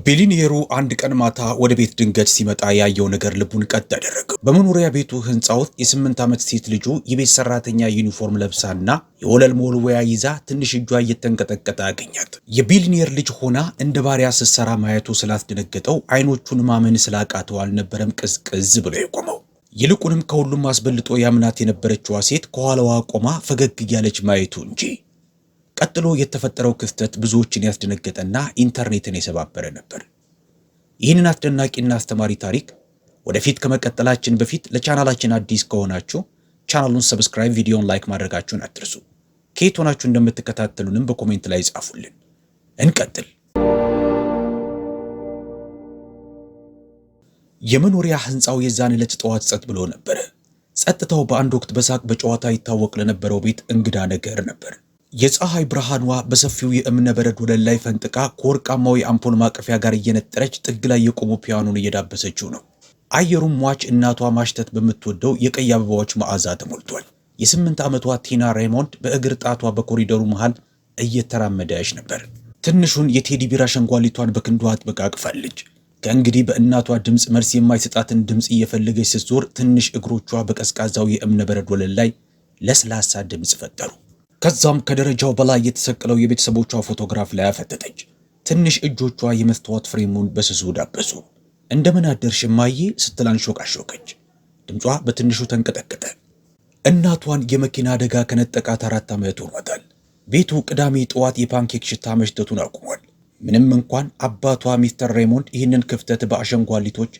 ቢሊኒየሩ አንድ ቀን ማታ ወደ ቤት ድንገት ሲመጣ ያየው ነገር ልቡን ቀጥ አደረገው። በመኖሪያ ቤቱ ህንፃ ውስጥ የ8 ዓመት ሴት ልጁ የቤት ሰራተኛ ዩኒፎርም ለብሳና የወለል መወልወያ ይዛ ትንሽ እጇ እየተንቀጠቀጠ አገኛት። የቢሊኒየር ልጅ ሆና እንደ ባሪያ ስትሰራ ማየቱ ስላስደነገጠው አይኖቹን ማመን ስላቃተው አልነበረም ቅዝቅዝ ብሎ የቆመው። ይልቁንም ከሁሉም አስበልጦ ያምናት የነበረችዋ ሴት ከኋላዋ ቆማ ፈገግ እያለች ማየቱ እንጂ። ቀጥሎ የተፈጠረው ክስተት ብዙዎችን ያስደነገጠና ኢንተርኔትን የሰባበረ ነበር። ይህንን አስደናቂና አስተማሪ ታሪክ ወደፊት ከመቀጠላችን በፊት ለቻናላችን አዲስ ከሆናችሁ ቻናሉን ሰብስክራይብ፣ ቪዲዮን ላይክ ማድረጋችሁን አትርሱ። ከየት ሆናችሁ እንደምትከታተሉንም በኮሜንት ላይ ጻፉልን። እንቀጥል። የመኖሪያ ህንፃው የዛን ዕለት ጠዋት ጸጥ ብሎ ነበር። ጸጥታው በአንድ ወቅት በሳቅ በጨዋታ ይታወቅ ለነበረው ቤት እንግዳ ነገር ነበር። የፀሐይ ብርሃኗ በሰፊው የእብነ በረድ ወለል ላይ ፈንጥቃ ከወርቃማው የአምፖል ማቀፊያ ጋር እየነጠረች ጥግ ላይ የቆሙ ፒያኖን እየዳበሰችው ነው። አየሩም ሟች እናቷ ማሽተት በምትወደው የቀይ አበባዎች መዓዛ ተሞልቷል። የ8 ዓመቷ ቲና ሬይሞንድ በእግር ጣቷ በኮሪደሩ መሃል እየተራመደች ነበር። ትንሹን የቴዲ ቢር አሸንጓሊቷን በክንዷ አጥብቃ አቅፋለች። ከእንግዲህ በእናቷ ድምፅ መልስ የማይሰጣትን ድምፅ እየፈለገች ስትዞር ትንሽ እግሮቿ በቀዝቃዛው የእብነ በረድ ወለል ላይ ለስላሳ ድምፅ ፈጠሩ። ከዛም ከደረጃው በላይ የተሰቀለው የቤተሰቦቿ ፎቶግራፍ ላይ አፈጠጠች። ትንሽ እጆቿ የመስታወት ፍሬሙን በስሱ ዳበሱ። እንደምን አደርሽ እማዬ ስትል አንሾቃሾቀች። ድምጿ በትንሹ ተንቀጠቀጠ። እናቷን የመኪና አደጋ ከነጠቃት 4 ዓመት ሆኗታል። ቤቱ ቅዳሜ ጠዋት የፓንኬክ ሽታ መሽተቱን አቁሟል። ምንም እንኳን አባቷ ሚስተር ሬይሞንድ ይህንን ክፍተት በአሸንጓሊቶች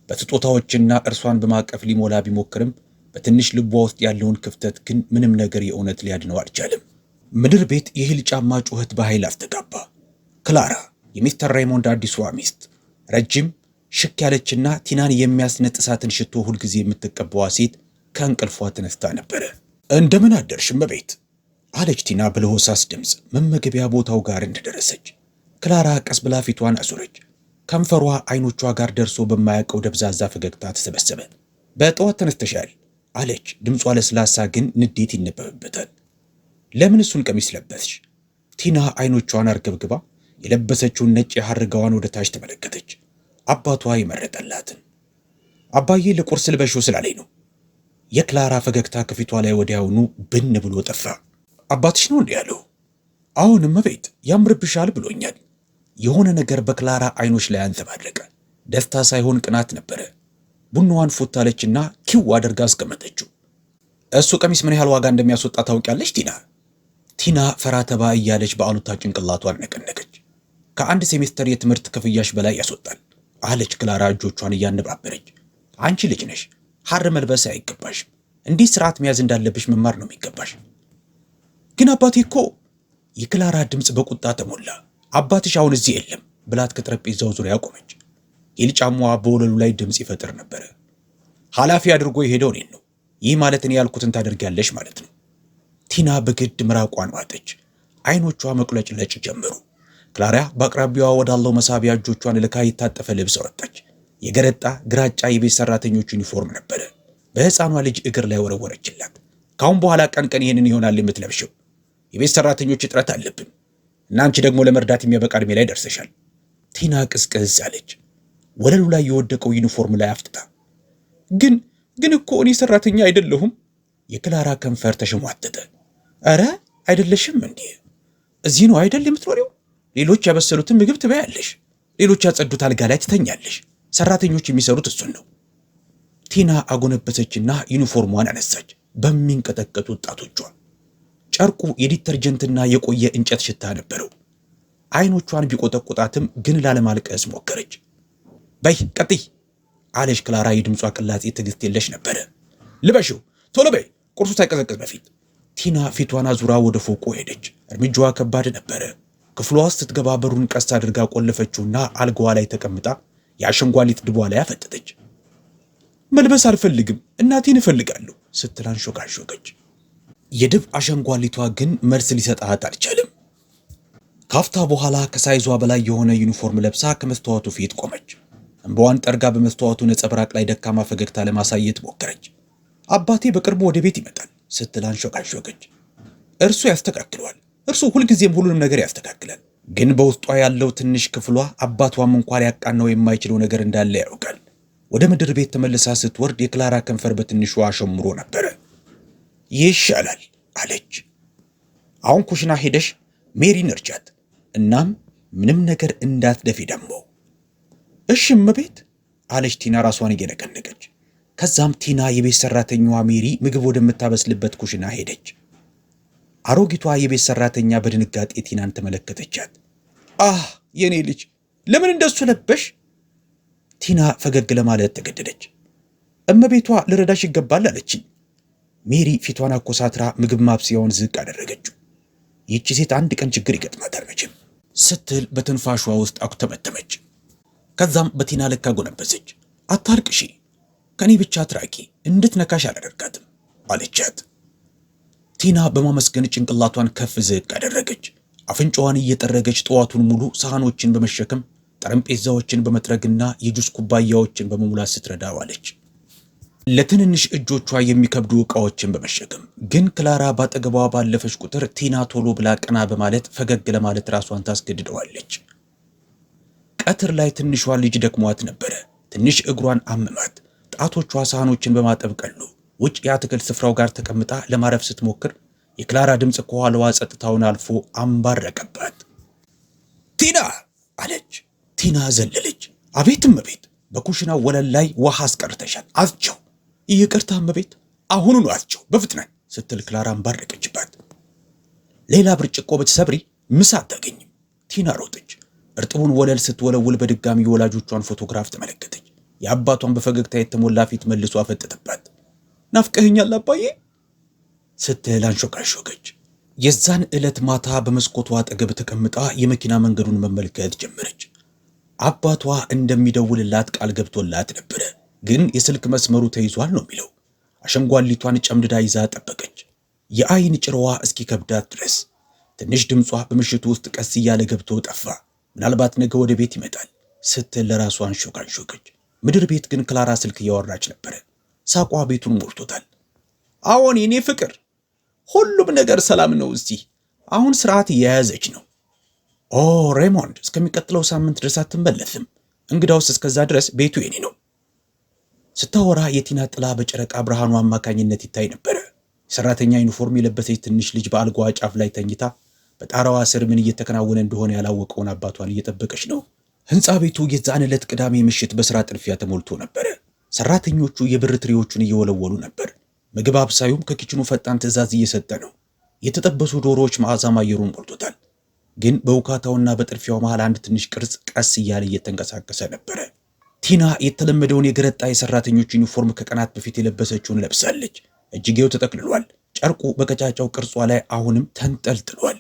በስጦታዎችና እርሷን በማቀፍ ሊሞላ ቢሞክርም በትንሽ ልቧ ውስጥ ያለውን ክፍተት ግን ምንም ነገር የእውነት ሊያድነው አልቻለም። ምድር ቤት የሂል ጫማ ጩኸት በኃይል አስተጋባ። ክላራ የሚስተር ሬይሞንድ አዲሷ ሚስት፣ ረጅም ሽክ ያለችና ቲናን የሚያስነጥሳትን ሽቶ ሁልጊዜ የምትቀባዋ ሴት ከእንቅልፏ ተነስታ ነበረ። እንደምን አደርሽ እመቤት አለች ቲና በለሆሳስ ድምፅ መመገቢያ ቦታው ጋር እንደደረሰች። ክላራ ቀስ ብላ ፊቷን አዞረች። ከንፈሯ አይኖቿ ጋር ደርሶ በማያውቀው ደብዛዛ ፈገግታ ተሰበሰበ። በጠዋት ተነስተሻል አለች። ድምጿ ለስላሳ ግን ንዴት ይነበብበታል። ለምን እሱን ቀሚስ ለበስሽ? ቲና አይኖቿን አርገብግባ የለበሰችውን ነጭ የሐር ጋዋን ወደ ታች ተመለከተች። አባቷ የመረጠላትን። አባዬ ለቁርስ ልበሽው ስላለኝ ነው። የክላራ ፈገግታ ከፊቷ ላይ ወዲያውኑ ብን ብሎ ጠፋ። አባትሽ ነው እንዲህ ያለው? አሁን እመቤት ያምርብሻል ብሎኛል። የሆነ ነገር በክላራ አይኖች ላይ አንጸባረቀ። ደስታ ሳይሆን ቅናት ነበረ። ቡናዋን ፎታለችና ኪው አድርጋ አስቀመጠችው። እሱ ቀሚስ ምን ያህል ዋጋ እንደሚያስወጣ ታውቂያለሽ ቲና? ቲና ፈራተባ እያለች በአሉታ ጭንቅላቷን ነቀነቀች። ከአንድ ሴሜስተር የትምህርት ክፍያሽ በላይ ያስወጣል አለች ክላራ እጆቿን እያነባበረች። አንቺ ልጅ ነሽ፣ ሐር መልበስ አይገባሽም። እንዲህ ስርዓት መያዝ እንዳለብሽ መማር ነው የሚገባሽ። ግን አባቴ እኮ። የክላራ ድምፅ በቁጣ ተሞላ። አባትሽ አሁን እዚህ የለም ብላት ከጠረጴዛው ዙሪያ ቆመች። የልጫሟ በወለሉ ላይ ድምፅ ይፈጥር ነበረ። ኃላፊ አድርጎ የሄደው እኔን ነው። ይህ ማለት እኔ ያልኩትን ታደርጊያለሽ ማለት ነው። ቲና በግድ ምራቋን ዋጠች። አይኖቿ መቁለጭለጭ ጀመሩ። ክላራ በአቅራቢያዋ ወዳለው መሳቢያ እጆቿን ልካ የታጠፈ ልብስ ወጣች። የገረጣ ግራጫ የቤት ሰራተኞች ዩኒፎርም ነበረ። በሕፃኗ ልጅ እግር ላይ ወረወረችላት። ካሁን በኋላ ቀን ቀን ይህንን ይሆናል የምትለብሽው። የቤት ሰራተኞች እጥረት አለብን እና አንቺ ደግሞ ለመርዳት የሚያበቃ ዕድሜ ላይ ደርሰሻል። ቲና ቅዝቅዝ አለች። ወለሉ ላይ የወደቀው ዩኒፎርም ላይ አፍጥጣ ግን እኮ እኔ ሰራተኛ አይደለሁም። የክላራ ከንፈር ተሸሟጠጠ። አረ አይደለሽም እንዴ? እዚህ ነው አይደል የምትኖሪው? ሌሎች ያበሰሉትን ምግብ ትበያለሽ፣ ሌሎች ያጸዱት አልጋ ላይ ትተኛለሽ። ሰራተኞች የሚሰሩት እሱን ነው። ቲና አጎነበሰችና ዩኒፎርሟን አነሳች በሚንቀጠቀጡ ጣቶቿ። ጨርቁ የዲተርጀንትና የቆየ እንጨት ሽታ ነበረው። አይኖቿን ቢቆጠቁጣትም ግን ላለማልቀስ ሞከረች። በይ ቀጥይ አለች ክላራ። የድምጿ ቅላጼ ትዕግስት የለሽ ነበረ። ልበሽው ቶሎ በይ ቁርሱ ሳይቀዘቅዝ በፊት። ቲና ፊቷን አዙራ ወደ ፎቁ ሄደች። እርምጃዋ ከባድ ነበረ። ክፍሏ ውስጥ ስትገባ በሩን ቀስ አድርጋ ቆለፈችውና አልጋዋ ላይ ተቀምጣ የአሸንጓሊት ድቧ ላይ አፈጠጠች። መልበስ አልፈልግም እናቴን እፈልጋለሁ ስትል አንሾካሾከች። የድብ አሸንጓሊቷ ግን መልስ ሊሰጣት አልቻለም። ካፍታ በኋላ ከሳይዟ በላይ የሆነ ዩኒፎርም ለብሳ ከመስተዋቱ ፊት ቆመች። እንባዋን ጠርጋ በመስተዋቱ ነጸብራቅ ላይ ደካማ ፈገግታ ለማሳየት ሞከረች። አባቴ በቅርቡ ወደ ቤት ይመጣል ስትል አንሾካሾከች። እርሱ ያስተካክለዋል። እርሱ ሁልጊዜም ሁሉንም ነገር ያስተካክላል። ግን በውስጧ ያለው ትንሽ ክፍሏ አባቷም እንኳን ሊያቃናው የማይችለው ነገር እንዳለ ያውቃል። ወደ ምድር ቤት ተመልሳ ስትወርድ የክላራ ከንፈር በትንሹ አሸምሮ ነበረ። ይሻላል አለች። አሁን ኩሽና ሄደሽ ሜሪን እርጃት፣ እናም ምንም ነገር እንዳትደፊ ደግሞ። እሺ እመቤት አለች ቲና ራሷን እየነቀነቀች። ከዛም ቲና የቤት ሰራተኛዋ ሜሪ ምግብ ወደምታበስልበት ኩሽና ሄደች። አሮጊቷ የቤት ሰራተኛ በድንጋጤ ቲናን ተመለከተቻት። የኔ ልጅ ለምን እንደሱ ለበሽ? ቲና ፈገግ ለማለት ተገደደች። እመቤቷ ልረዳሽ ይገባል አለችኝ። ሜሪ ፊቷን አኮሳትራ ምግብ ማብሰያውን ዝቅ አደረገችው። ይህች ሴት አንድ ቀን ችግር ይገጥማታል መቼም ስትል በትንፋሿ ውስጥ አኩተመተመች። ከዛም በቲና ልክ አጎነበሰች። አታርቅሺ፣ ከኔ ብቻ አትራቂ፣ እንድትነካሽ አላደርጋትም አለቻት። ቲና በማመስገን ጭንቅላቷን ከፍ ዝቅ አደረገች። አፍንጫዋን እየጠረገች ጠዋቱን ሙሉ ሳህኖችን በመሸከም ጠረጴዛዎችን በመጥረግና የጁስ ኩባያዎችን በመሙላት ስትረዳ ዋለች። ለትንንሽ እጆቿ የሚከብዱ ዕቃዎችን በመሸከም ግን ክላራ ባጠገቧ ባለፈች ቁጥር ቲና ቶሎ ብላ ቀና በማለት ፈገግ ለማለት ራሷን ታስገድደዋለች። ቀትር ላይ ትንሿ ልጅ ደክሟት ነበረ። ትንሽ እግሯን አመማት። ጣቶቿ ሳህኖችን በማጠብ ቀሉ። ውጭ የአትክልት ስፍራው ጋር ተቀምጣ ለማረፍ ስትሞክር የክላራ ድምፅ ከኋላዋ ጸጥታውን አልፎ አንባረቀባት። ቲና አለች። ቲና ዘለለች። አቤት እመቤት፣ በኩሽናው ወለል ላይ ውሃ አስቀርተሻል፣ አዝቸው። ይቅርታ እመቤት፣ አሁኑኑ አዝቸው በፍጥነት ስትል ክላራ አንባረቀችባት። ሌላ ብርጭቆ ብትሰብሪ ምሳ አታገኝም። ቲና ሮጠች። እርጥቡን ወለል ስትወለውል በድጋሚ የወላጆቿን ፎቶግራፍ ተመለከተች። የአባቷን በፈገግታ የተሞላ ፊት መልሶ አፈጠጠባት። ናፍቀኸኛል አባዬ ስትል አንሾካሾከች። የዛን ዕለት ማታ በመስኮቷ አጠገብ ተቀምጣ የመኪና መንገዱን መመልከት ጀመረች። አባቷ እንደሚደውልላት ቃል ገብቶላት ነበረ፣ ግን የስልክ መስመሩ ተይዟል ነው የሚለው። አሸንጓሊቷን ጨምድዳ ይዛ ጠበቀች፣ የአይን ጭራዋ እስኪከብዳት ድረስ። ትንሽ ድምጿ በምሽቱ ውስጥ ቀስ እያለ ገብቶ ጠፋ። ምናልባት ነገ ወደ ቤት ይመጣል ስትል ለራሷ አንሾካሾከች። ምድር ቤት ግን ክላራ ስልክ እያወራች ነበረ። ሳቋ ቤቱን ሞልቶታል። አዎን የኔ ፍቅር፣ ሁሉም ነገር ሰላም ነው እዚህ። አሁን ስርዓት እየያዘች ነው። ሬሞንድ እስከሚቀጥለው ሳምንት ድረስ አትመለስም። እንግዳውስ እስከዛ ድረስ ቤቱ የኔ ነው። ስታወራ የቲና ጥላ በጨረቃ ብርሃኑ አማካኝነት ይታይ ነበረ። የሰራተኛ ዩኒፎርም የለበሰች ትንሽ ልጅ በአልጋዋ ጫፍ ላይ ተኝታ በጣራዋ ስር ምን እየተከናወነ እንደሆነ ያላወቀውን አባቷን እየጠበቀች ነው። ህንፃ ቤቱ የዛን ዕለት ቅዳሜ ምሽት በስራ ጥድፊያ ተሞልቶ ነበረ። ሰራተኞቹ የብር ትሪዎቹን እየወለወሉ ነበር። ምግብ አብሳዩም ከኪችኑ ፈጣን ትዕዛዝ እየሰጠ ነው። የተጠበሱ ዶሮዎች መዓዛም አየሩን ሞልቶታል። ግን በውካታውና በጥድፊያው መሃል አንድ ትንሽ ቅርጽ ቀስ እያለ እየተንቀሳቀሰ ነበረ። ቲና የተለመደውን የገረጣ የሰራተኞች ዩኒፎርም ከቀናት በፊት የለበሰችውን ለብሳለች። እጅጌው ተጠቅልሏል። ጨርቁ በቀጫጫው ቅርጿ ላይ አሁንም ተንጠልጥሏል።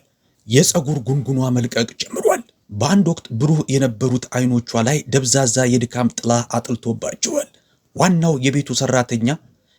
የፀጉር ጉንጉኗ መልቀቅ ጀምሯል። በአንድ ወቅት ብሩህ የነበሩት አይኖቿ ላይ ደብዛዛ የድካም ጥላ አጥልቶባቸዋል። ዋናው የቤቱ ሰራተኛ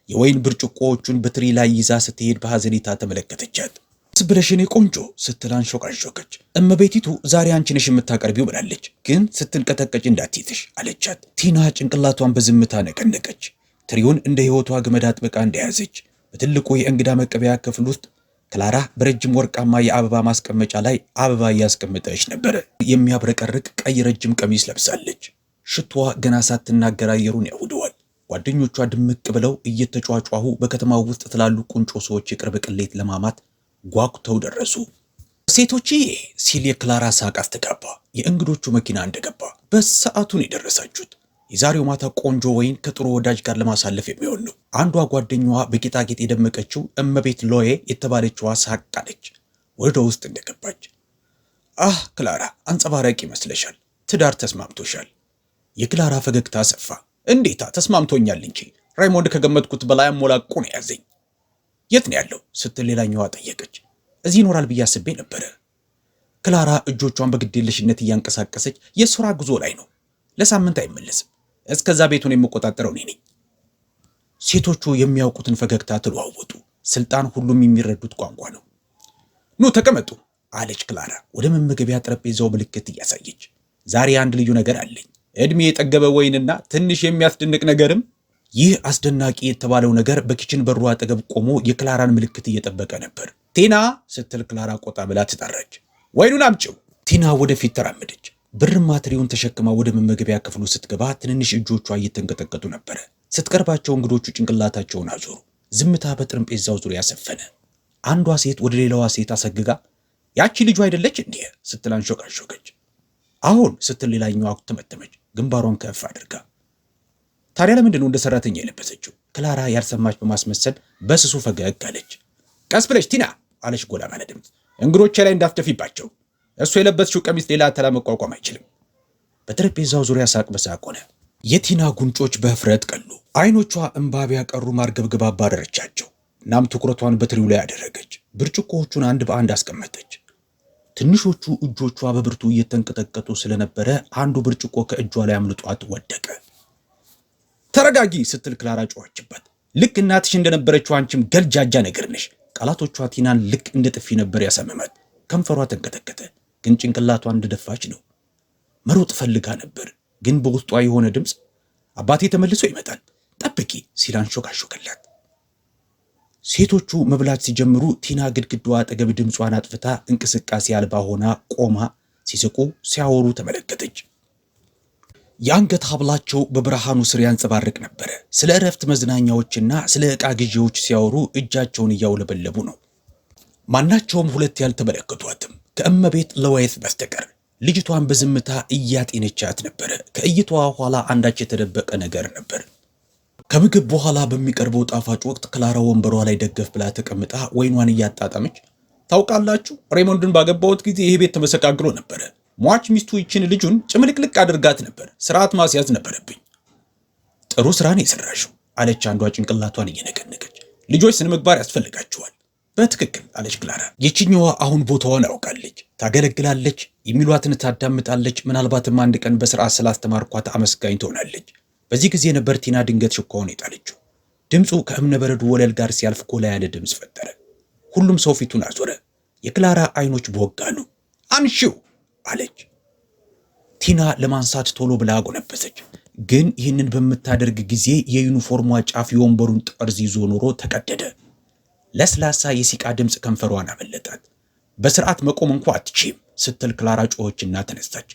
የወይን ብርጭቆዎቹን በትሪ ላይ ይዛ ስትሄድ በሐዘኔታ ተመለከተቻት። ስብለሽ የኔ ቆንጆ ስትል አንሾካሾከች። እመቤቲቱ ዛሬ አንቺ ነሽ የምታቀርቢው ብላለች፣ ግን ስትንቀጠቀጭ እንዳትይዝሽ አለቻት። ቲና ጭንቅላቷን በዝምታ ነቀነቀች። ትሪውን እንደ ሕይወቷ ገመድ አጥብቃ እንደያዘች በትልቁ የእንግዳ መቀበያ ክፍል ውስጥ ክላራ በረጅም ወርቃማ የአበባ ማስቀመጫ ላይ አበባ እያስቀመጠች ነበር። የሚያብረቀርቅ ቀይ ረጅም ቀሚስ ለብሳለች። ሽቷ ገና ሳትናገር አየሩን ያውደዋል። ጓደኞቿ ድምቅ ብለው እየተጫጫሁ በከተማው ውስጥ ትላሉ ቁንጮ ሰዎች የቅርብ ቅሌት ለማማት ጓጉተው ደረሱ። ሴቶችዬ ሲል የክላራ ሳቅ አስተጋባ። የእንግዶቹ መኪና እንደገባ በሰዓቱን የደረሳችሁት። የዛሬው ማታ ቆንጆ ወይን ከጥሩ ወዳጅ ጋር ለማሳለፍ የሚሆን ነው። አንዷ ጓደኛዋ በጌጣጌጥ የደመቀችው እመቤት ሎዬ የተባለችዋ ሳቅ አለች ወደ ውስጥ እንደገባች። ክላራ አንጸባራቂ ይመስለሻል። ትዳር ተስማምቶሻል። የክላራ ፈገግታ ሰፋ። እንዴታ ተስማምቶኛል እንጂ ራይሞንድ ከገመትኩት በላይ አሞላቆ ነው ያዘኝ። የት ነው ያለው ስትል ሌላኛዋ ጠየቀች። እዚህ ይኖራል ብዬ አስቤ ነበረ። ክላራ እጆቿን በግዴለሽነት እያንቀሳቀሰች የሥራ ጉዞ ላይ ነው፣ ለሳምንት አይመለስም። እስከዛ ቤቱን የምቆጣጠረው እኔ ነኝ። ሴቶቹ የሚያውቁትን ፈገግታ ተለዋወጡ። ስልጣን ሁሉም የሚረዱት ቋንቋ ነው። ኑ ተቀመጡ አለች ክላራ ወደ መመገቢያ ጠረጴዛው ምልክት እያሳየች። ዛሬ አንድ ልዩ ነገር አለኝ። እድሜ የጠገበ ወይንና ትንሽ የሚያስደንቅ ነገርም። ይህ አስደናቂ የተባለው ነገር በኪችን በሩ አጠገብ ቆሞ የክላራን ምልክት እየጠበቀ ነበር። ቴና ስትል ክላራ ቆጣ ብላ ትጠራች። ወይኑን አምጪው ቲና ወደፊት ተራመደች። ብርማ ትሪውን ተሸክማ ወደ መመገቢያ ክፍሉ ስትገባ ትንንሽ እጆቿ እየተንቀጠቀጡ ነበር። ስትቀርባቸው እንግዶቹ ጭንቅላታቸውን አዞሩ። ዝምታ በጠረጴዛው ዙሪያ ሰፈነ። አንዷ ሴት ወደ ሌላዋ ሴት አሰግጋ ያቺ ልጁ አይደለች እንዴ ስትል አንሾካሾከች። አሁን ስትል ሌላኛዋ ተመተመች፣ ግንባሯን ከፍ አድርጋ። ታዲያ ለምንድን ነው እንደ ሰራተኛ የለበሰችው? ክላራ ያልሰማች በማስመሰል በስሱ ፈገግ አለች። ቀስ ብለሽ ቲና አለች ጎላ ባለ ድምፅ። እንግዶቼ ላይ እንዳትደፊባቸው። እሱ የለበስሽው ቀሚስ ሌላ ተላ መቋቋም አይችልም። በጠረጴዛው ዙሪያ ሳቅ በሳቅ ሆነ። የቲና ጉንጮች በህፍረት ቀሉ። አይኖቿ እንባ ቢያቀሩ ማርገብገብ አባረረቻቸው። እናም ትኩረቷን በትሪው ላይ አደረገች። ብርጭቆዎቹን አንድ በአንድ አስቀመጠች። ትንሾቹ እጆቿ በብርቱ እየተንቀጠቀጡ ስለነበረ አንዱ ብርጭቆ ከእጇ ላይ አምልጧት ወደቀ። ተረጋጊ ስትል ክላራ ጮኸችበት። ልክ እናትሽ እንደነበረችው አንቺም ገልጃጃ ነገር ነሽ። ቃላቶቿ ቲናን ልክ እንደ ጥፊ ነበር ያሰመማት። ከንፈሯ ተንቀጠቀጠ፣ ግን ጭንቅላቷ እንደደፋች ነው። መሮጥ ፈልጋ ነበር፣ ግን በውስጧ የሆነ ድምፅ አባቴ ተመልሶ ይመጣል ጠብቂ ሲል አንሾካሾከላት። ሴቶቹ መብላት ሲጀምሩ ቲና ግድግዳዋ አጠገብ ድምጿን አጥፍታ እንቅስቃሴ አልባ ሆና ቆማ ሲስቁ ሲያወሩ ተመለከተች። የአንገት ሐብላቸው በብርሃኑ ስር ያንጸባርቅ ነበር። ስለ እረፍት መዝናኛዎችና ስለ ዕቃ ግዢዎች ሲያወሩ እጃቸውን እያውለበለቡ ነው። ማናቸውም ሁለት ያልተመለከቷትም ከእመቤት ለዋይት በስተቀር። ልጅቷን በዝምታ እያጤነቻት ነበር። ከእይታዋ ኋላ አንዳች የተደበቀ ነገር ነበር። ከምግብ በኋላ በሚቀርበው ጣፋጭ ወቅት ክላራ ወንበሯ ላይ ደገፍ ብላ ተቀምጣ ወይኗን እያጣጣመች ታውቃላችሁ፣ ሬሞንድን ባገባሁት ጊዜ ይሄ ቤት ተመሰቃቅሎ ነበር። ሟች ሚስቱ ይችን ልጁን ጭምልቅልቅ አድርጋት ነበር። ስርዓት ማስያዝ ነበረብኝ። ጥሩ ስራን የሰራሽው አለች አንዷ ጭንቅላቷን እየነቀነቀች። ልጆች ስነ ምግባር ያስፈልጋቸዋል። በትክክል አለች ክላራ። የችኛዋ አሁን ቦታዋን አውቃለች፣ ታገለግላለች፣ የሚሏትን ታዳምጣለች። ምናልባትም አንድ ቀን በስርዓት ስላስተማርኳት አመስጋኝ ትሆናለች። በዚህ ጊዜ ነበር ቲና ድንገት ሽኳውን የጣለችው። ድምፁ ከእብነበረዱ ወለል ጋር ሲያልፍ ጎላ ያለ ድምፅ ፈጠረ። ሁሉም ሰው ፊቱን አዞረ። የክላራ አይኖች በወጋሉ። አንሺው አለች። ቲና ለማንሳት ቶሎ ብላ አጎነበሰች። ግን ይህንን በምታደርግ ጊዜ የዩኒፎርሟ ጫፍ የወንበሩን ጠርዝ ይዞ ኖሮ ተቀደደ። ለስላሳ የሲቃ ድምፅ ከንፈሯን አመለጣት። በስርዓት መቆም እንኳ አትችም ስትል ክላራ ጮኸችና ተነሳች።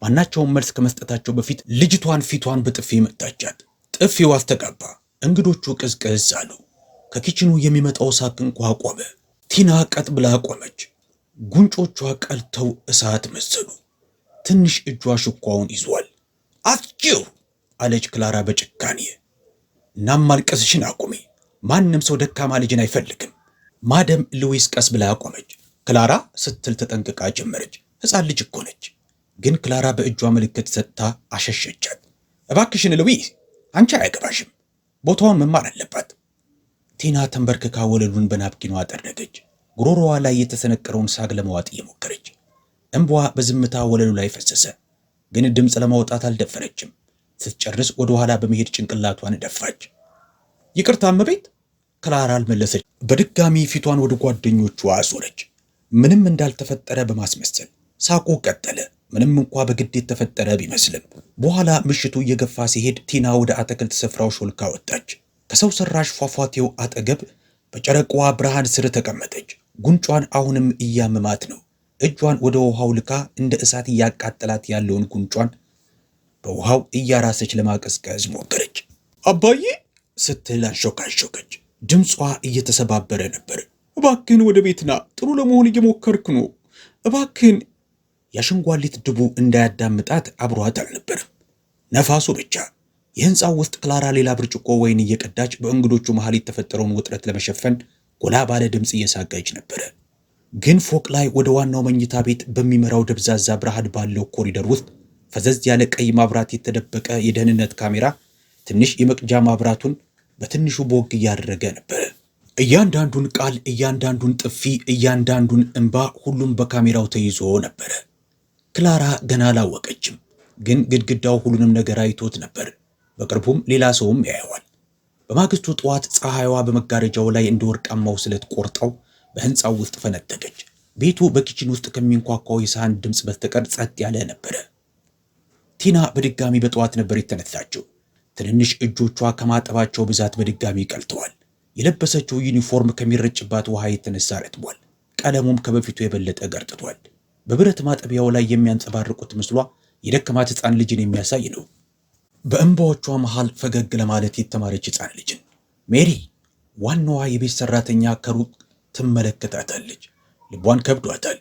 ማናቸውም መልስ ከመስጠታቸው በፊት ልጅቷን ፊቷን በጥፊ መታቻት። ጥፊው አስተጋባ። እንግዶቹ ቅዝቅዝ አሉ። ከኪችኑ የሚመጣው ሳቅ እንኳ ቆመ። ቲና ቀጥ ብላ ቆመች። ጉንጮቿ ቀልተው እሳት መሰሉ። ትንሽ እጇ ሽኳውን ይዟል። አትጪው አለች ክላራ በጭካኔ። እናም ማልቀስሽን አቁሚ። ማንም ሰው ደካማ ልጅን አይፈልግም። ማደም ሉዊስ ቀስ ብላ ቆመች። ክላራ ስትል ተጠንቅቃ ጀመረች። ሕፃን ልጅ እኮ ነች። ግን ክላራ በእጇ ምልክት ሰጥታ አሸሸቻት። እባክሽን ሉዊስ፣ አንቺ አያገባሽም። ቦታውን መማር አለባት። ቲና ተንበርክካ ወለሉን በናፕኪኗ ጠረገች። ጉሮሮዋ ላይ የተሰነቀረውን ሳግ ለመዋጥ እየሞከረች። እንቧ በዝምታ ወለሉ ላይ ፈሰሰ። ግን ድምፅ ለማውጣት አልደፈረችም። ስትጨርስ ወደ ኋላ በመሄድ ጭንቅላቷን ደፋች። ይቅርታ እመቤት። ክላራ አልመለሰች። በድጋሚ ፊቷን ወደ ጓደኞቿ አዞረች፣ ምንም እንዳልተፈጠረ በማስመሰል። ሳቁ ቀጠለ፣ ምንም እንኳ በግድ የተፈጠረ ቢመስልም። በኋላ ምሽቱ እየገፋ ሲሄድ ቲና ወደ አትክልት ስፍራው ሾልካ ወጣች። ከሰው ሰራሽ ፏፏቴው አጠገብ በጨረቃዋ ብርሃን ስር ተቀመጠች። ጉንጯን አሁንም እያመማት ነው። እጇን ወደ ውሃው ልካ እንደ እሳት እያቃጠላት ያለውን ጉንጯን በውሃው እያራሰች ለማቀዝቀዝ ሞከረች። አባዬ ስትል አንሾካሾከች። ድምጿ እየተሰባበረ ነበር። እባክህን ወደ ቤትና ጥሩ ለመሆን እየሞከርክ ነው። እባክህን። ያሽንጓሊት ድቡ እንዳያዳምጣት አብሯት አልነበረም፣ ነፋሱ ብቻ። የህንፃው ውስጥ ክላራ ሌላ ብርጭቆ ወይን እየቀዳች በእንግዶቹ መሃል የተፈጠረውን ውጥረት ለመሸፈን ጎላ ባለ ድምፅ እየሳቀች ነበረ። ግን ፎቅ ላይ ወደ ዋናው መኝታ ቤት በሚመራው ደብዛዛ ብርሃን ባለው ኮሪደር ውስጥ ፈዘዝ ያለ ቀይ ማብራት የተደበቀ የደህንነት ካሜራ ትንሽ የመቅጃ ማብራቱን በትንሹ ቦግ እያደረገ ነበረ። እያንዳንዱን ቃል፣ እያንዳንዱን ጥፊ፣ እያንዳንዱን እንባ፣ ሁሉም በካሜራው ተይዞ ነበረ። ክላራ ገና አላወቀችም፣ ግን ግድግዳው ሁሉንም ነገር አይቶት ነበር። በቅርቡም ሌላ ሰውም ያየዋል። በማግስቱ ጠዋት ፀሐይዋ በመጋረጃው ላይ እንደ ወርቃማው ስለት ቆርጠው በህንፃው ውስጥ ፈነጠቀች። ቤቱ በኪችን ውስጥ ከሚንኳኳው የሳህን ድምፅ በስተቀር ጸጥ ያለ ነበረ። ቲና በድጋሚ በጠዋት ነበር የተነሳችው። ትንንሽ እጆቿ ከማጠባቸው ብዛት በድጋሚ ቀልተዋል። የለበሰችው ዩኒፎርም ከሚረጭባት ውሃ የተነሳ ረጥቧል። ቀለሙም ከበፊቱ የበለጠ ገርጥቷል። በብረት ማጠቢያው ላይ የሚያንጸባርቁት ምስሏ የደከማት ሕፃን ልጅን የሚያሳይ ነው። በእንባዎቿ መሃል ፈገግ ለማለት የተማረች ሕፃን ልጅን ሜሪ ዋናዋ የቤት ሰራተኛ ከሩቅ ትመለከታታለች። ልቧን ከብዷታል።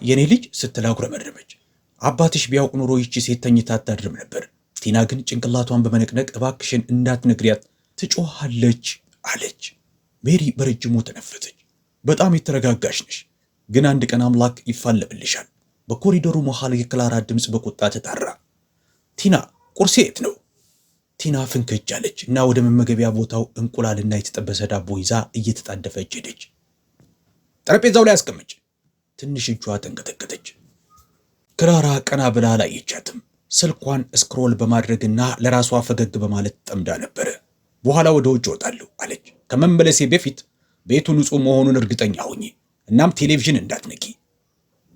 የኔ ልጅ ስትል አጉረመረመች። አባትሽ ቢያውቅ ኖሮ ይቺ ሴት ተኝታ አታድርም ነበር። ቲና ግን ጭንቅላቷን በመነቅነቅ እባክሽን እንዳትነግሪያት ትጮሃለች አለች። ሜሪ በረጅሙ ተነፈሰች። በጣም የተረጋጋሽ ነሽ፣ ግን አንድ ቀን አምላክ ይፋለምልሻል። በኮሪደሩ መሃል የክላራ ድምፅ በቁጣ ተጣራ። ቲና ቁርሴ የት ነው? ቲና ፍንክች አለች እና ወደ መመገቢያ ቦታው እንቁላልና የተጠበሰ ዳቦ ይዛ እየተጣደፈች ሄደች። ጠረጴዛው ላይ አስቀምጭ። ትንሽ እጇ ተንቀጠቀጠች። ክላራ ቀና ብላ አላየቻትም። ስልኳን ስክሮል በማድረግና ለራሷ ፈገግ በማለት ጠምዳ ነበረ። በኋላ ወደ ውጭ እወጣለሁ አለች። ከመመለሴ በፊት ቤቱ ንጹህ መሆኑን እርግጠኛ ሁኚ። እናም ቴሌቪዥን እንዳትነቂ።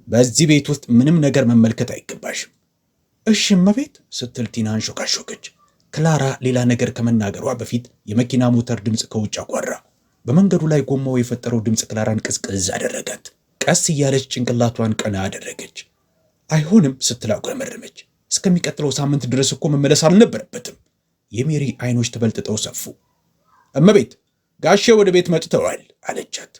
በዚህ ቤት ውስጥ ምንም ነገር መመልከት አይገባሽም። እሺ እመቤት ስትል ቲና አንሾካሾከች። ክላራ ሌላ ነገር ከመናገሯ በፊት የመኪና ሞተር ድምፅ ከውጭ አጓራ። በመንገዱ ላይ ጎማው የፈጠረው ድምፅ ክላራን ቅዝቅዝ አደረጋት። ቀስ እያለች ጭንቅላቷን ቀና አደረገች። አይሆንም ስትል አጉረመረመች። እስከሚቀጥለው ሳምንት ድረስ እኮ መመለስ አልነበረበትም። የሜሪ አይኖች ተበልጥጠው ሰፉ። እመቤት ጋሼ ወደ ቤት መጥተዋል አለቻት።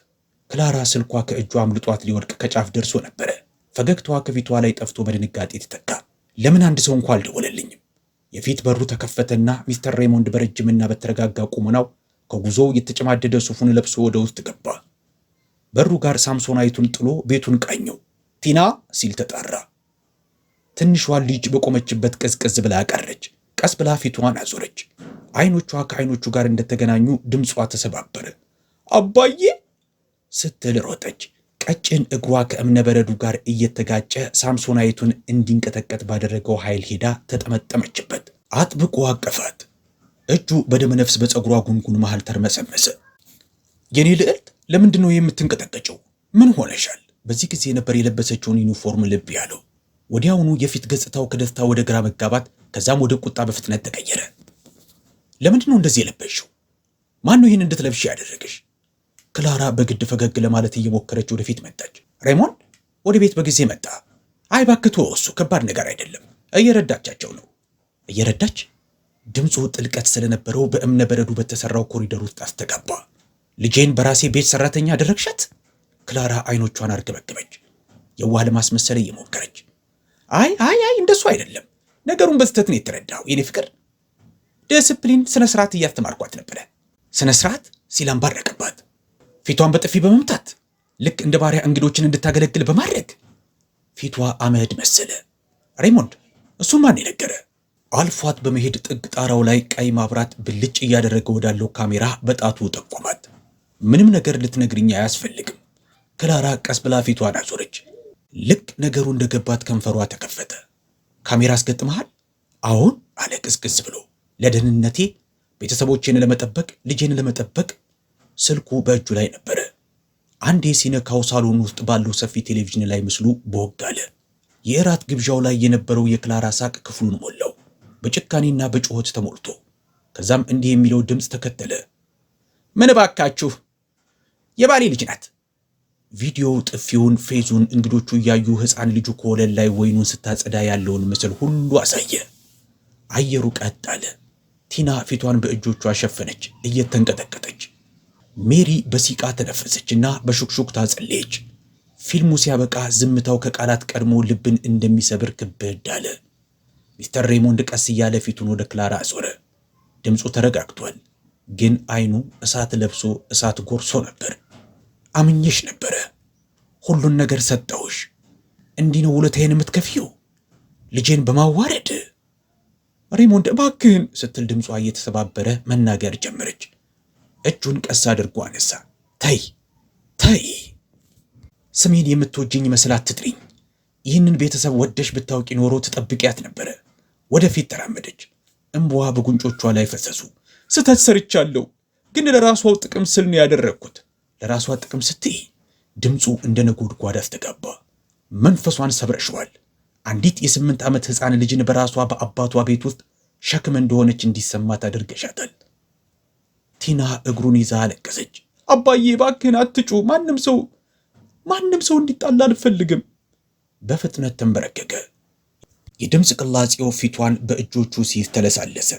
ክላራ ስልኳ ከእጇ አምልጧት ሊወድቅ ከጫፍ ደርሶ ነበረ። ፈገግታዋ ከፊቷ ላይ ጠፍቶ በድንጋጤ ተተካ። ለምን አንድ ሰው እንኳ አልደወለልኝም? የፊት በሩ ተከፈተና ሚስተር ሬሞንድ በረጅምና በተረጋጋ ቁመናው ከጉዞው የተጨማደደ ሱፉን ለብሶ ወደ ውስጥ ገባ። በሩ ጋር ሳምሶናይቱን ጥሎ ቤቱን ቃኘው። ቲና ሲል ተጣራ። ትንሿ ልጅ በቆመችበት ቀዝቀዝ ብላ ቀረች። ቀስ ብላ ፊቷን አዞረች። አይኖቿ ከአይኖቹ ጋር እንደተገናኙ ድምጿ ተሰባበረ። አባዬ ስትል ሮጠች። ቀጭን እግሯ ከእብነበረዱ ጋር እየተጋጨ ሳምሶናይቱን እንዲንቀጠቀጥ ባደረገው ኃይል ሄዳ ተጠመጠመችበት። አጥብቆ አቀፋት። እጁ በደመነፍስ በፀጉሯ ጉንጉን መሃል ተርመሰመሰ። የኔ ልዕልት ለምንድን ነው የምትንቀጠቀጨው? ምን ሆነሻል? በዚህ ጊዜ ነበር የለበሰችውን ዩኒፎርም ልብ ያለው። ወዲያውኑ የፊት ገጽታው ከደስታ ወደ ግራ መጋባት ከዛም ወደ ቁጣ በፍጥነት ተቀየረ። ለምንድን ነው እንደዚህ የለበሽው? ማን ነው ይህን እንድትለብሽ ያደረገሽ? ክላራ በግድ ፈገግ ለማለት እየሞከረች ወደፊት መጣች። ሬሞንድ ወደ ቤት በጊዜ መጣ። አይ እባክህ ተወው፣ እሱ ከባድ ነገር አይደለም። እየረዳቻቸው ነው። እየረዳች? ድምፁ ጥልቀት ስለነበረው በእብነበረዱ በተሰራው ኮሪደር ውስጥ አስተጋባ። ልጄን በራሴ ቤት ሰራተኛ አደረግሻት? ክላራ አይኖቿን አርገበገበች። የዋህ ለማስመሰል እየሞከረች አይ እንደሱ አይደለም። ነገሩን በስተት ነው የተረዳው የኔ ፍቅር። ዲስፕሊን ስነ ስርዓት እያስተማርኳት ነበረ። ስነ ስርዓት ሲል አንባረቀባት። ፊቷን በጥፊ በመምታት ልክ እንደ ባሪያ እንግዶችን እንድታገለግል በማድረግ ፊቷ አመድ መሰለ። ሬሞንድ እሱን ማን የነገረ? አልፏት በመሄድ ጥግ ጣራው ላይ ቀይ ማብራት ብልጭ እያደረገ ወዳለው ካሜራ በጣቱ ጠቆማት። ምንም ነገር ልትነግርኝ አያስፈልግም። ክላራ ቀስ ብላ ፊቷን አዞረች። ልክ ነገሩ እንደገባት ከንፈሯ ተከፈተ። ካሜራ አስገጥመሃል? አዎን አለ ቅዝቅዝ ብሎ። ለደህንነቴ፣ ቤተሰቦቼን ለመጠበቅ፣ ልጄን ለመጠበቅ። ስልኩ በእጁ ላይ ነበረ። አንዴ ሲነካው ሳሎን ውስጥ ባለው ሰፊ ቴሌቪዥን ላይ ምስሉ ቦግ አለ። የእራት ግብዣው ላይ የነበረው የክላራ ሳቅ ክፍሉን ሞላው፣ በጭካኔና በጩኸት ተሞልቶ። ከዛም እንዲህ የሚለው ድምፅ ተከተለ። ምን ባካችሁ፣ የባሌ ልጅ ናት። ቪዲዮው ጥፊውን፣ ፌዙን፣ እንግዶቹ እያዩ ሕፃን ልጁ ከወለል ላይ ወይኑን ስታጸዳ ያለውን ምስል ሁሉ አሳየ። አየሩ ቀጥ አለ። ቲና ፊቷን በእጆቿ ሸፈነች፣ እየተንቀጠቀጠች። ሜሪ በሲቃ ተነፈሰችና በሹክሹክታ ጸለየች። ፊልሙ ሲያበቃ ዝምታው ከቃላት ቀድሞ ልብን እንደሚሰብር ክብድ አለ። ሚስተር ሬሞንድ ቀስ እያለ ፊቱን ወደ ክላራ አዞረ። ድምፁ ተረጋግቷል፣ ግን አይኑ እሳት ለብሶ እሳት ጎርሶ ነበር። አምኜሽ ነበረ። ሁሉን ነገር ሰጠውሽ። እንዲህ ነው ውለታዬን የምትከፊው? ልጄን በማዋረድ? ሬሞንድ እባክህን ስትል ድምጿ እየተሰባበረ መናገር ጀመረች። እጁን ቀስ አድርጎ አነሳ። ተይ፣ ስሜን የምትወጂኝ መስል አትጥሪኝ። ይህንን ቤተሰብ ወደሽ ብታውቂ ኖሮ ትጠብቂያት ነበረ። ወደፊት ተራመደች። እንባዋ በጉንጮቿ ላይ ፈሰሱ። ስህተት ሰርቻለሁ፣ ግን ለራሷው ጥቅም ስል ነው ያደረግኩት። ለራሷ ጥቅም ስትይ? ድምፁ እንደ ነጎድጓድ አስተጋባ። መንፈሷን ሰብረሽዋል። አንዲት የ8 ዓመት ሕፃን ልጅን በራሷ በአባቷ ቤት ውስጥ ሸክም እንደሆነች እንዲሰማት አድርገሻታል። ቲና እግሩን ይዛ አለቀሰች። አባዬ እባክህን አትጩ። ማንም ሰው እንዲጣላ አልፈልግም። በፍጥነት ተንበረከከ። የድምፅ ቅላጼው ፊቷን በእጆቹ ሲይዝ ተለሳለሰ።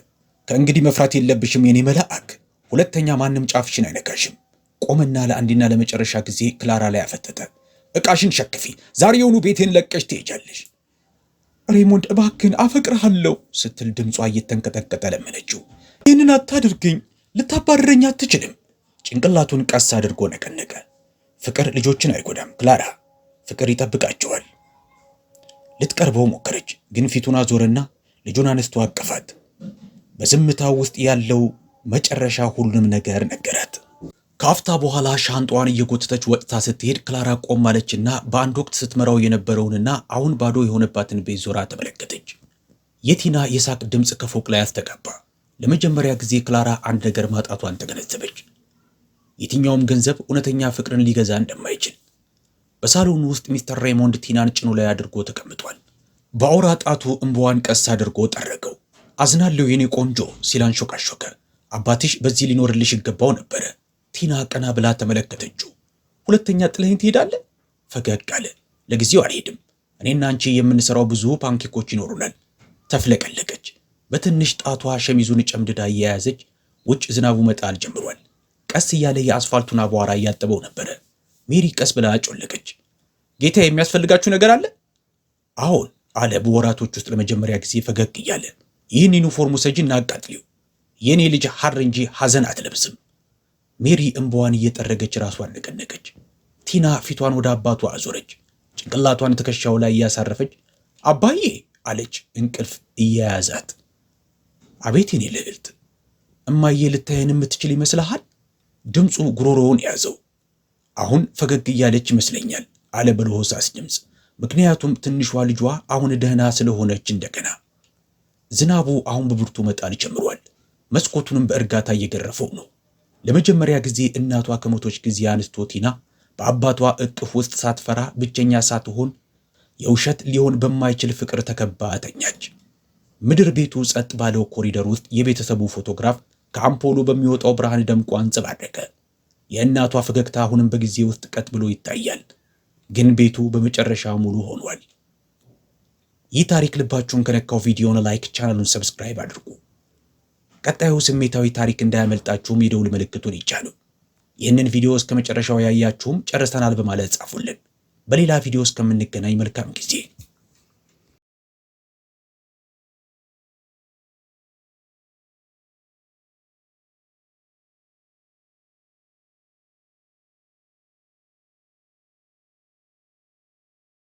ከእንግዲህ መፍራት የለብሽም የኔ መልአክ፣ ሁለተኛ ማንም ጫፍሽን አይነካሽም። ቆመና ለአንዴና ለመጨረሻ ጊዜ ክላራ ላይ አፈተተ። ዕቃሽን ሸክፊ፣ ዛሬውኑ ቤቴን ለቀሽ ትሄጃለሽ። ሬሞንድ እባክህን አፈቅርሃለሁ ስትል ድምጿ እየተንቀጠቀጠ ለመነችው። ይህንን አታድርግኝ፣ ልታባረረኝ አትችልም። ጭንቅላቱን ቀስ አድርጎ ነቀነቀ። ፍቅር ልጆችን አይጎዳም ክላራ፣ ፍቅር ይጠብቃቸዋል። ልትቀርበው ሞከረች፣ ግን ፊቱን አዞረና ልጁን አነስቶ አቀፋት። በዝምታው ውስጥ ያለው መጨረሻ ሁሉንም ነገር ነገራት። ከአፍታ በኋላ ሻንጧን እየጎተተች ወጥታ ስትሄድ ክላራ ቆም አለችና በአንድ ወቅት ስትመራው የነበረውንና አሁን ባዶ የሆነባትን ቤት ዞራ ተመለከተች። የቲና የሳቅ ድምፅ ከፎቅ ላይ አስተጋባ። ለመጀመሪያ ጊዜ ክላራ አንድ ነገር ማጣቷን ተገነዘበች። የትኛውም ገንዘብ እውነተኛ ፍቅርን ሊገዛ እንደማይችል። በሳሎኑ ውስጥ ሚስተር ሬሞንድ ቲናን ጭኑ ላይ አድርጎ ተቀምጧል። በአውራ ጣቱ እንባዋን ቀስ አድርጎ ጠረገው። አዝናለሁ የኔ ቆንጆ ሲል አንሾካሾከ። አባትሽ በዚህ ሊኖርልሽ ይገባው ነበረ። ቲና ቀና ብላ ተመለከተችው። ሁለተኛ ጥለኸኝ ትሄዳለህ? ፈገግ አለ። ለጊዜው አልሄድም። እኔና አንቺ የምንሰራው ብዙ ፓንኬኮች ይኖሩናል። ተፍለቀለቀች። በትንሽ ጣቷ ሸሚዙን ጨምድዳ እየያዘች ውጭ ዝናቡ መጣል ጀምሯል። ቀስ እያለ የአስፋልቱን አቧራ እያጠበው ነበረ። ሜሪ ቀስ ብላ ጮለቀች። ጌታ የሚያስፈልጋችሁ ነገር አለ? አዎን አለ በወራቶች ውስጥ ለመጀመሪያ ጊዜ ፈገግ እያለ። ይህን ዩኒፎርም ሰጂና አቃጥሊው። የኔ ልጅ ሐር እንጂ ሐዘን አትለብስም። ሜሪ እንባዋን እየጠረገች ራሷን ነቀነቀች። ቲና ፊቷን ወደ አባቷ አዞረች። ጭንቅላቷን ትከሻው ላይ እያሳረፈች አባዬ አለች እንቅልፍ እየያዛት። አቤት የኔ ልዕልት፣ እማዬ ልታየን የምትችል ይመስልሃል? ድምፁ ጉሮሮውን ያዘው። አሁን ፈገግ እያለች ይመስለኛል አለ በለሆሳስ ድምፅ። ምክንያቱም ትንሿ ልጇ አሁን ደህና ስለሆነች እንደገና። ዝናቡ አሁን በብርቱ መጣል ጀምሯል። መስኮቱንም በእርጋታ እየገረፈው ነው። ለመጀመሪያ ጊዜ እናቷ ከሞቶች ጊዜ አንስቶ ቲና በአባቷ እቅፍ ውስጥ ሳትፈራ ብቸኛ ሳትሆን የውሸት ሊሆን በማይችል ፍቅር ተከባ ተኛች። ምድር ቤቱ ጸጥ ባለው ኮሪደር ውስጥ የቤተሰቡ ፎቶግራፍ ከአምፖሉ በሚወጣው ብርሃን ደምቆ አንጸባረቀ። የእናቷ ፈገግታ አሁንም በጊዜ ውስጥ ቀጥ ብሎ ይታያል፣ ግን ቤቱ በመጨረሻ ሙሉ ሆኗል። ይህ ታሪክ ልባችሁን ከነካው ቪዲዮውን ላይክ፣ ቻናሉን ሰብስክራይብ አድርጉ። ቀጣዩ ስሜታዊ ታሪክ እንዳያመልጣችሁም የደውል ምልክቱን ይጫኑ። ይህንን ቪዲዮ እስከ መጨረሻው ያያችሁም ጨርሰናል በማለት ጻፉልን። በሌላ ቪዲዮ እስከምንገናኝ መልካም ጊዜ